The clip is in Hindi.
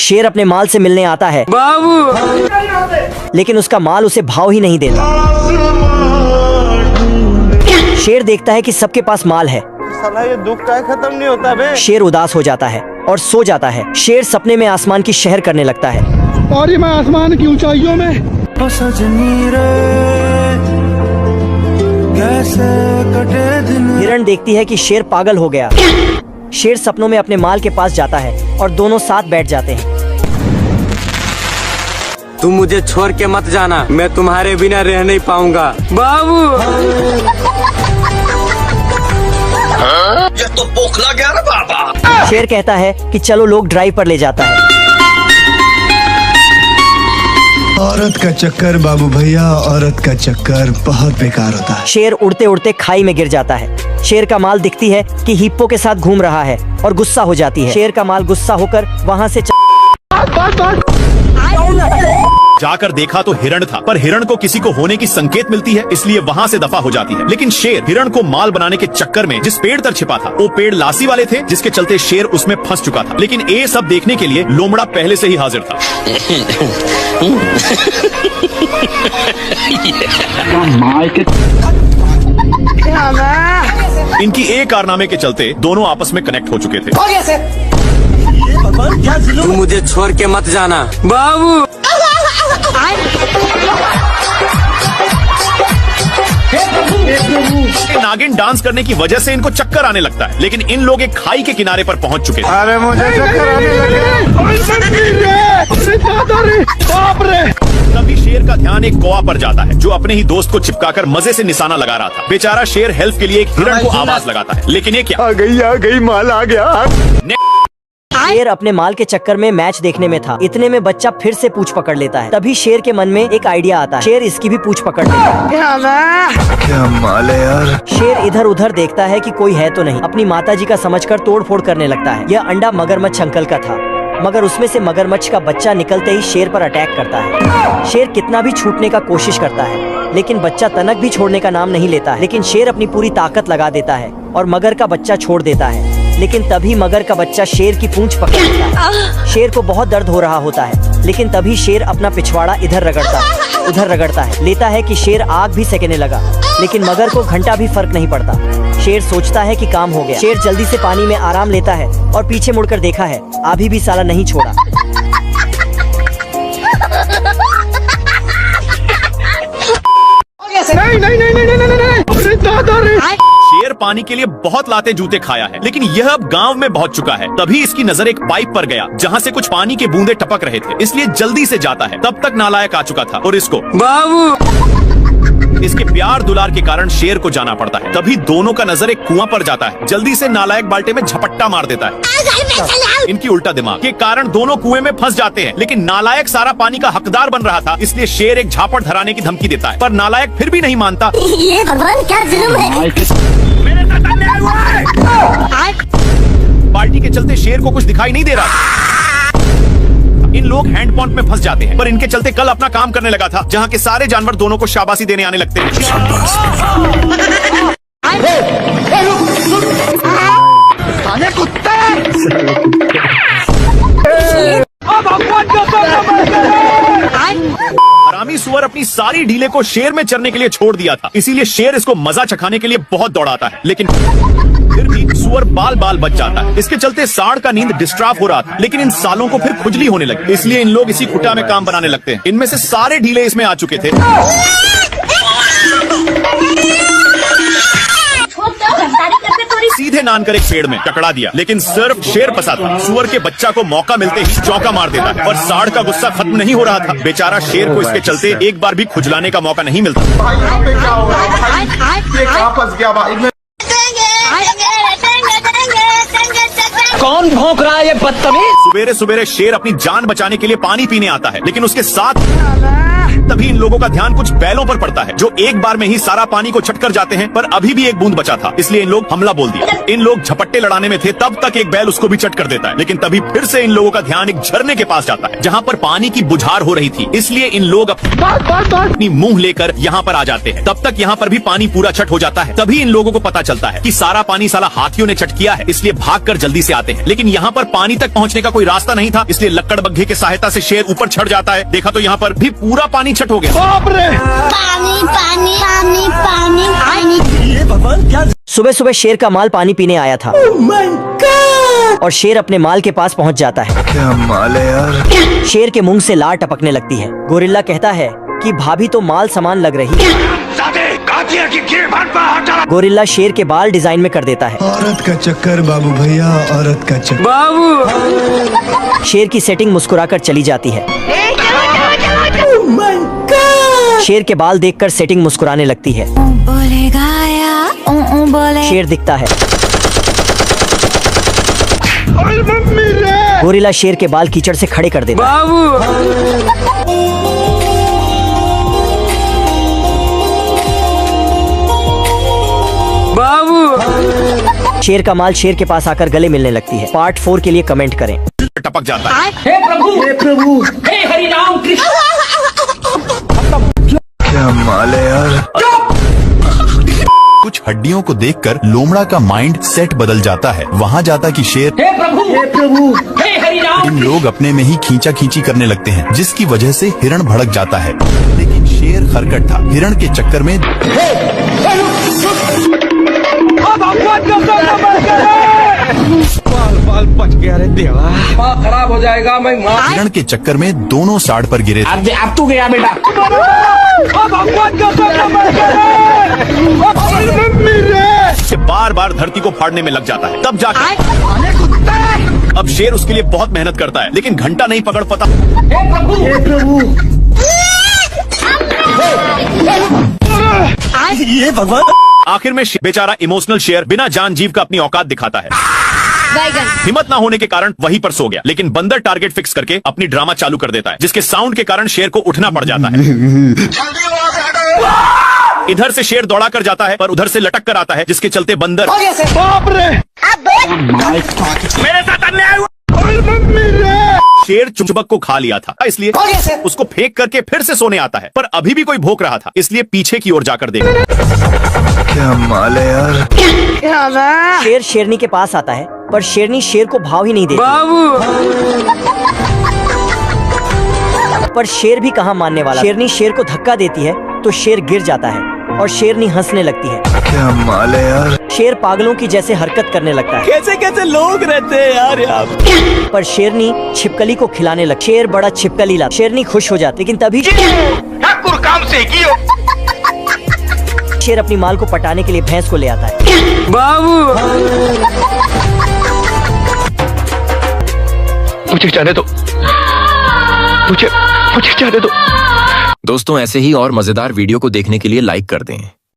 शेर अपने माल से मिलने आता है बाबू, लेकिन उसका माल उसे भाव ही नहीं देता। शेर देखता है कि सबके पास माल है। साला ये दुख का खत्म नहीं होता बे। शेर उदास हो जाता है और सो जाता है। शेर सपने में आसमान की शहर करने लगता है और मैं आसमान की ऊंचाइयों में। हिरण देखती है कि शेर पागल हो गया। शेर सपनों में अपने माल के पास जाता है और दोनों साथ बैठ जाते हैं। तुम मुझे छोड़ के मत जाना, मैं तुम्हारे बिना रह नहीं पाऊंगा बाबू। ये तो बोखला गया ना बाबा। शेर कहता है कि चलो लोग ड्राइव पर ले जाता है। औरत का चक्कर बाबू भैया, औरत का चक्कर बहुत बेकार होता है। शेर उड़ते उड़ते खाई में गिर जाता है। शेर का माल दिखती है कि हिप्पो के साथ घूम रहा है और गुस्सा हो जाती है। शेर का माल गुस्सा होकर वहाँ से जाकर देखा तो हिरण था, पर हिरण को किसी को होने की संकेत मिलती है, इसलिए वहाँ से दफा हो जाती है। लेकिन शेर हिरण को माल बनाने के चक्कर में जिस पेड़ तर छिपा था, वो पेड़ लासी वाले थे, जिसके चलते शेर उसमें फंस चुका था। लेकिन ये सब देखने के लिए लोमड़ा पहले से ही हाजिर था। इनकी एक कारनामे के चलते दोनों आपस में कनेक्ट हो चुके थे। तुम मुझे छोड़ के मत जाना बाबू। नागिन डांस करने की वजह से इनको चक्कर आने लगता है, लेकिन इन लोग एक खाई के किनारे पर पहुंच चुके थे। अरे मुझे चक्कर आने लगे। तभी शेर का ध्यान एक कौवा पर जाता है, जो अपने ही दोस्त को चिपकाकर मजे से निशाना लगा रहा था। बेचारा शेर हेल्प के लिए एक हिरण को आवाज लगाता है, लेकिन ये क्या? आ गई माल आ गया। शेर अपने माल के चक्कर में मैच देखने में था। इतने में बच्चा फिर से पूंछ पकड़ लेता है। तभी शेर के मन में एक आइडिया आता है। शेर इसकी भी पूंछ पकड़ लेता है। क्या माल है यार। शेर इधर उधर देखता है कि कोई है तो नहीं। अपनी माताजी का समझकर तोड़फोड़ करने लगता है। यह अंडा मगरमच्छ अंकल का था, मगर उसमें से मगरमच्छ का बच्चा निकलते ही शेर पर अटैक करता है। शेर कितना भी छूटने का कोशिश करता है, लेकिन बच्चा तनक भी छोड़ने का नाम नहीं लेता है। लेकिन शेर अपनी पूरी ताकत लगा देता है और मगर का बच्चा छोड़ देता है। लेकिन तभी मगर का बच्चा शेर की पूंछ पकड़ लेता है। शेर को बहुत दर्द हो रहा होता है, लेकिन तभी शेर अपना पिछवाड़ा इधर रगड़ता है, उधर रगड़ता है। लेता है कि शेर आग भी सेकने लगा, लेकिन मगर को घंटा भी फर्क नहीं पड़ता। शेर सोचता है कि काम हो गया। शेर जल्दी से पानी में आराम लेता है और पीछे मुड़कर देखा है, अभी भी साला नहीं छोड़ा। शेर पानी के लिए बहुत लाते जूते खाया है, लेकिन यह अब गांव में पहुंच चुका है। तभी इसकी नजर एक पाइप पर गया, जहां से कुछ पानी के बूंदे टपक रहे थे, इसलिए जल्दी से जाता है। तब तक नालायक आ चुका था और इसको बाबू इसके प्यार दुलार के कारण शेर को जाना पड़ता है। तभी दोनों का नजर एक कुआं पर जाता है। जल्दी से नालायक बाल्टे में झपट्टा मार देता है। इनकी उल्टा दिमाग के कारण दोनों कुएं में फंस जाते हैं, लेकिन नालायक सारा पानी का हकदार बन रहा था, इसलिए शेर एक झापड़ धराने की धमकी देता है, पर नालायक फिर भी नहीं मानता। ये भगवान क्या जुल्म है। बाल्टी के चलते शेर को कुछ दिखाई नहीं दे रहा। इन लोग हैंड पंप में फंस जाते हैं, पर इनके चलते कल अपना काम करने लगा था, जहाँ के सारे जानवर दोनों को शाबाशी देने आने लगते हैं। हरामी सुअर अपनी सारी ढीले को शेर में चरने के लिए छोड़ दिया था, इसीलिए शेर इसको मजा चखाने के लिए बहुत दौड़ाता है, लेकिन फिर भी सुअर बाल बाल बच जाता है। इसके चलते सांड का नींद डिस्टर्ब हो रहा था, लेकिन इन सालों को फिर खुजली होने लगी, इसलिए इन लोग इसी खुटा में काम बनाने लगते हैं। इनमें से सारे ढीले इसमें आ चुके थे। सीधे नान कर एक पेड़ में टकरा दिया, लेकिन सिर्फ शेर फंसा था। सुअर के बच्चा को मौका मिलते ही चौका मार देता है, और सांड का गुस्सा खत्म नहीं हो रहा था। बेचारा शेर को इसके चलते एक बार भी खुजलाने का मौका नहीं मिलता। कौन भौंक रहा है ये बदतमीज? सुबेरे सुबेरे शेर अपनी जान बचाने के लिए पानी पीने आता है, लेकिन उसके साथ तभी इन लोगों का ध्यान कुछ बैलों पर पड़ता है जो एक बार में ही सारा पानी को छट कर जाते हैं, पर अभी भी एक बूंद बचा था, इसलिए इन लोग हमला बोल दिया। इन लोग झपट्टे लड़ाने में थे, तब तक एक बैल उसको भी चट कर देता है, लेकिन तभी फिर से इन लोगों का ध्यान एक झरने के पास जाता है जहाँ पर पानी की बुझार हो रही थी, इसलिए इन लोग अपनी मुंह लेकर यहाँ पर आ जाते हैं। तब तक यहाँ पर भी पानी पूरा छट हो जाता है। तभी इन लोगों को पता चलता है कि सारा पानी साला हाथियों ने चट किया है, इसलिए भागकर जल्दी से आते हैं। लेकिन यहाँ पर पानी तक पहुँचने का कोई रास्ता नहीं था, इसलिए लक्कड़ बग्घे की सहायता से शेर ऊपर चढ़ जाता है। देखा तो यहाँ पर भी पूरा पानी छट हो गया। पानी पानी पानी पानी पानी। सुबह सुबह शेर का माल पानी पीने आया था और शेर अपने माल के पास पहुंच जाता है। क्या माल है यार। शेर के मुंह से लार टपकने लगती है। गोरिल्ला कहता है कि भाभी तो माल समान लग रही है। गोरिल्ला शेर के बाल डिजाइन में कर देता है। औरत का चक्कर बाबू भैया, औरत का चक्कर। बाबू शेर की सेटिंग मुस्कुराकर चली जाती है। शेर के बाल देखकर सेटिंग मुस्कुराने लगती है। शेर दिखता है। गोरिल्ला शेर के बाल कीचड़ से खड़े कर देता है। बाबू शेर का माल शेर के पास आकर गले मिलने लगती है। पार्ट 4 के लिए कमेंट करें। टपक जाता है। क्या माल है यार। कुछ हड्डियों को देखकर लोमड़ा का माइंड सेट बदल जाता है। वहाँ जाता कि शेर इन लोग अपने में ही खींचा खींची करने लगते हैं, जिसकी वजह से हिरण भड़क जाता है। लेकिन शेर खरकट था। हिरण के चक्कर में बाल बच गया रे देवा, खराब हो जाएगा। मैं हिरण के चक्कर में दोनों साइड पर गिरे थे। अब तू गया बेटा। बार बार धरती को फाड़ने में लग जाता है। तब जाकर अब शेर उसके लिए बहुत मेहनत करता है, लेकिन घंटा नहीं पकड़ पाता। ये भगवान। आखिर में बेचारा इमोशनल शेर बिना जान जीव का अपनी औकात दिखाता है। हिम्मत ना होने के कारण वहीं पर सो गया, लेकिन बंदर टारगेट फिक्स करके अपनी ड्रामा चालू कर देता है, जिसके साउंड के कारण शेर को उठना पड़ जाता है। इधर से शेर दौड़ा कर जाता है, पर उधर से लटक कर आता है, जिसके चलते बंदर बाप रे मेरे साथ अन्याय हुआ। शेर चुंबक को खा लिया था, इसलिए उसको फेंक करके फिर से सोने आता है, पर अभी भी कोई भौंक रहा था, इसलिए पीछे की ओर जाकर देखा। क्या माल है यार। शेर शेरनी के पास आता है, पर शेरनी शेर को भाव ही नहीं देती। पर शेर भी कहाँ मानने वाला। शेरनी शेर को धक्का देती है तो शेर गिर जाता है और शेरनी हंसने लगती है। क्या माल है यार। शेर पागलों की जैसे हरकत करने लगता है। कैसे कैसे लोग रहते हैं यार यहाँ। पर शेरनी छिपकली को खिलाने लग। शेर बड़ा छिपकली ला। शेरनी खुश हो जाती, लेकिन तभी शेर अपनी माल को पटाने के लिए भैंस को ले आता है। मुझे जाने दो, मुझे जाने दो। दोस्तों ऐसे ही और मजेदार वीडियो को देखने के लिए लाइक कर दें।